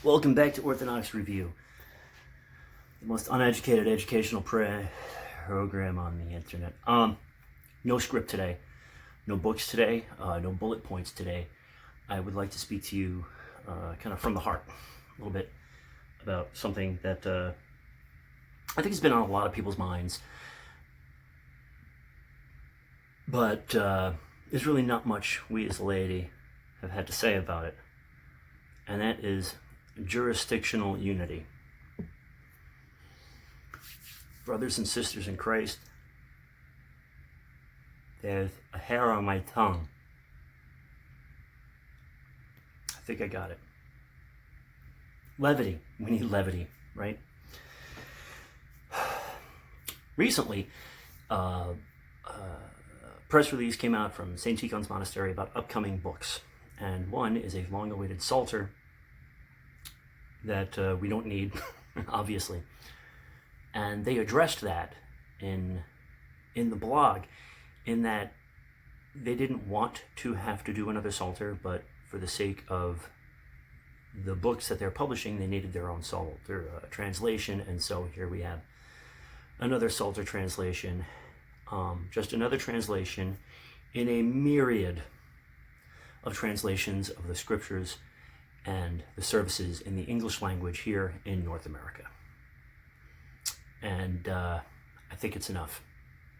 Welcome back to Orthodox Review, the most uneducated educational program on the internet. No script today, no books today, no bullet points today. I would like to speak to you kind of from the heart a little bit about something that I think has been on a lot of people's minds, but there's really not much we as a laity have had to say about it, and that is jurisdictional unity. Brothers and sisters in Christ, there's a hair on my tongue. I think I got it. Levity. We need levity, right? Recently, press release came out from St. Tikhon's Monastery about upcoming books. And one is a long-awaited Psalter that we don't need, obviously. And they addressed that in the blog, in that they didn't want to have to do another Psalter, but for the sake of the books that they're publishing, they needed their own Psalter translation. And so here we have another Psalter translation, just another translation in a myriad of translations of the scriptures and the services in the English language here in North America. And I think it's enough.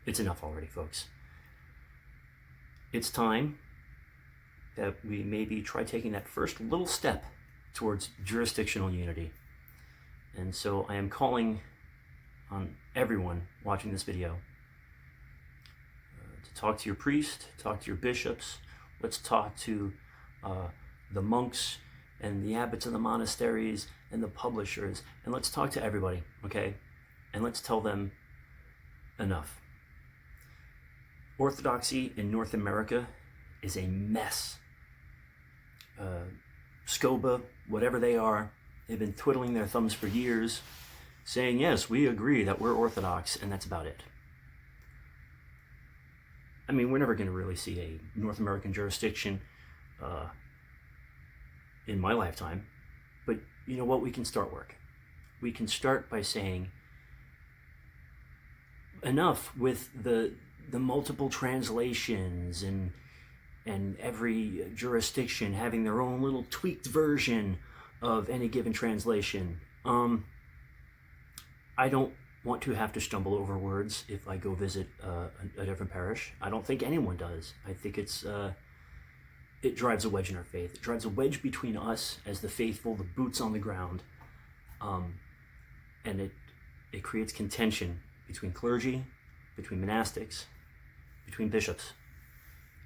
It's enough already, folks. It's time that we maybe try taking that first little step towards jurisdictional unity. And so I am calling on everyone watching this video to talk to your priest, talk to your bishops. Let's talk to the monks and the abbots of the monasteries and the publishers, and let's talk to everybody, okay? And let's tell them enough. Orthodoxy in North America is a mess. SCOBA, whatever they are, they've been twiddling their thumbs for years, saying, yes, we agree that we're Orthodox, and that's about it. I mean, we're never going to really see a North American jurisdiction in my lifetime. But you know what? We can start work. We can start by saying enough with the multiple translations and every jurisdiction having their own little tweaked version of any given translation. I don't want to have to stumble over words if I go visit a different parish. I don't think anyone does. I think it drives a wedge in our faith. It drives a wedge between us as the faithful, the boots on the ground, and it creates contention between clergy, between monastics, between bishops,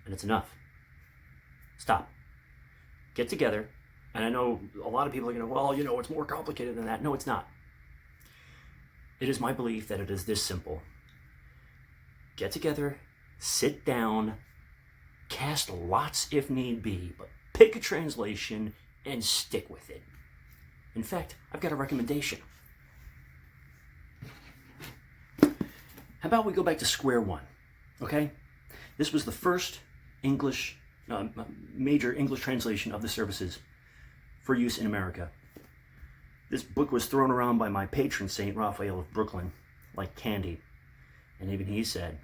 and it's enough. Stop. Get together, and I know a lot of people are going to, well, you know, it's more complicated than that. No, it's not. It is my belief that it is this simple. Get together, sit down, cast lots if need be, but pick a translation and stick with it. In fact, I've got a recommendation. How about we go back to square one, okay? This was the first English, major English translation of the services for use in America. This book was thrown around by my patron saint, Raphael of Brooklyn, like candy. And even he said,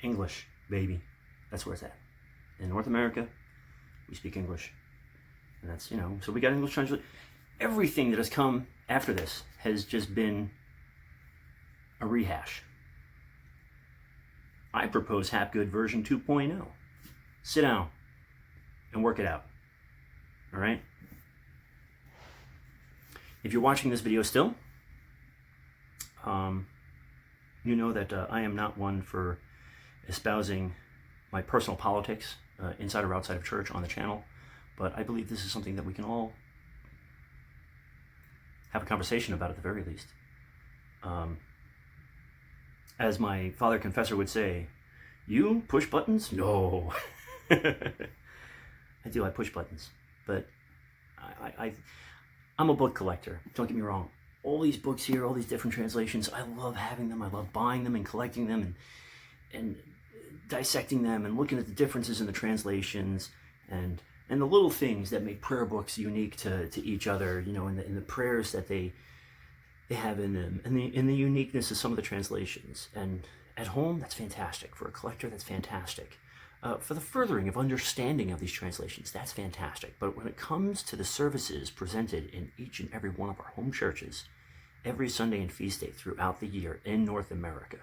English, baby. That's where it's at. In North America, we speak English. And that's, you know, so we got English translation. Everything that has come after this has just been a rehash. I propose Hapgood version 2.0. Sit down and work it out. All right? If you're watching this video still, you know that I am not one for espousing my personal politics inside or outside of church on the channel, but I believe this is something that we can all have a conversation about at the very least. As my father confessor would say, you push buttons? No. I do, I push buttons, but I'm a book collector, don't get me wrong. All these books here, all these different translations, I love having them. I love buying them and collecting them and dissecting them and looking at the differences in the translations and and the little things that make prayer books unique to each other, in the prayers that they have in them, and in the uniqueness of some of the translations. And at home, that's fantastic. For a collector, that's fantastic. For the furthering of understanding of these translations, that's fantastic. But when it comes to the services presented in each and every one of our home churches, every Sunday and feast day throughout the year in North America,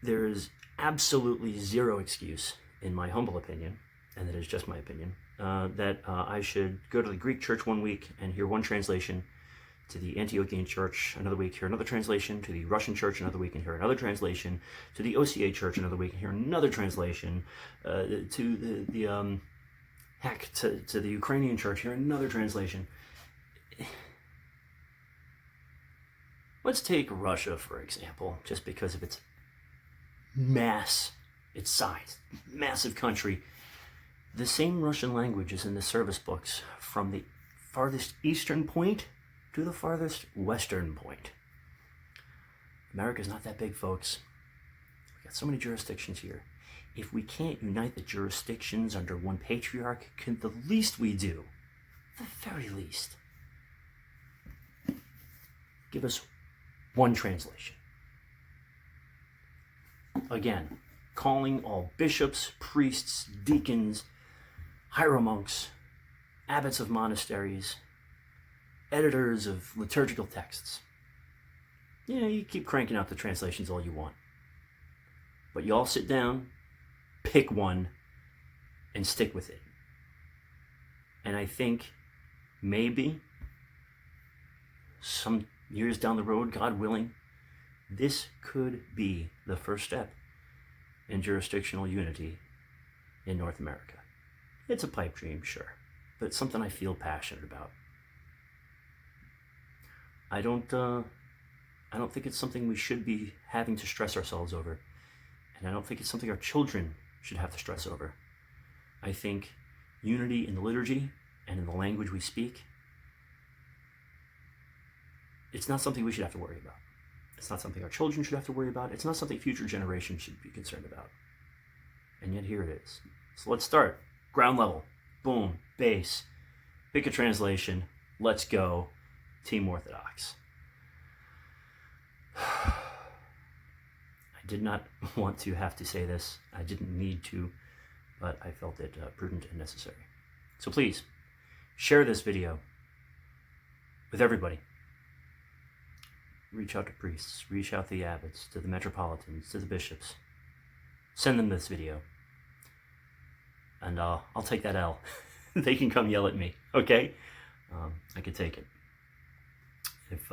there is absolutely zero excuse, in my humble opinion, and that is just my opinion, that I should go to the Greek church one week and hear one translation, to the Antiochian church another week, hear another translation, to the Russian church another week and hear another translation, to the OCA church another week and hear another translation, to the Ukrainian church, hear another translation. Let's take Russia, for example, just because of its size, massive country. The same Russian language is in the service books from the farthest eastern point to the farthest western point. America's not that big, folks. We've got so many jurisdictions here. If we can't unite the jurisdictions under one patriarch, can the least we do, the very least, give us one translation. Again, calling all bishops, priests, deacons, hieromonks, abbots of monasteries, editors of liturgical texts. You keep cranking out the translations all you want. But you all sit down, pick one, and stick with it. And I think maybe some years down the road, God willing, this could be the first step in jurisdictional unity in North America. It's a pipe dream, sure, but it's something I feel passionate about. I don't think it's something we should be having to stress ourselves over, and I don't think it's something our children should have to stress over. I think unity in the liturgy and in the language we speak, it's not something we should have to worry about. It's not something our children should have to worry about. It's not something future generations should be concerned about. And yet here it is. So let's start. Ground level. Boom. Base. Pick a translation. Let's go. Team Orthodox. I did not want to have to say this. I didn't need to, but I felt it prudent and necessary. So please, share this video with everybody. Reach out to priests, reach out to the abbots, to the metropolitans, to the bishops. Send them this video. And I'll take that L. They can come yell at me, okay? I could take it. If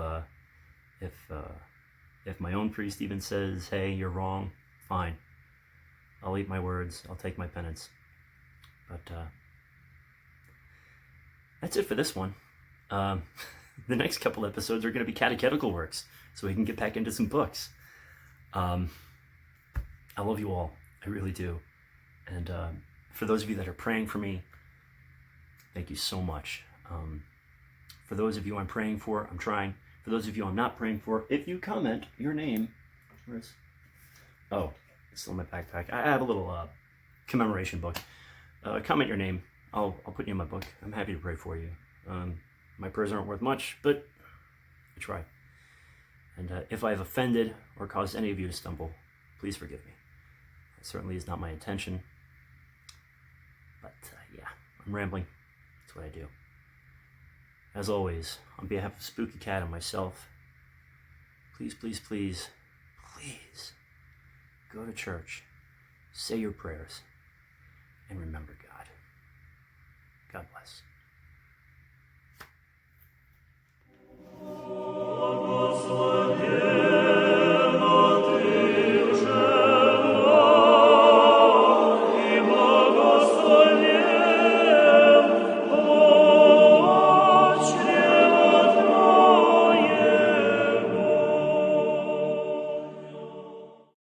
my own priest even says, hey, you're wrong, fine. I'll eat my words, I'll take my penance. But that's it for this one. The next couple episodes are going to be catechetical works, so we can get back into some books. I love you all. I really do. And for those of you that are praying for me, thank you so much. For those of you I'm praying for, I'm trying. For those of you I'm not praying for, if you comment your name, it's still in my backpack. I have a little commemoration book. Comment your name. I'll put you in my book. I'm happy to pray for you. My prayers aren't worth much, but I try. And if I've offended or caused any of you to stumble, please forgive me. That certainly is not my intention. But yeah, I'm rambling. That's what I do. As always, on behalf of Spooky Cat and myself, please, please, please, please go to church, say your prayers, and remember God. God bless.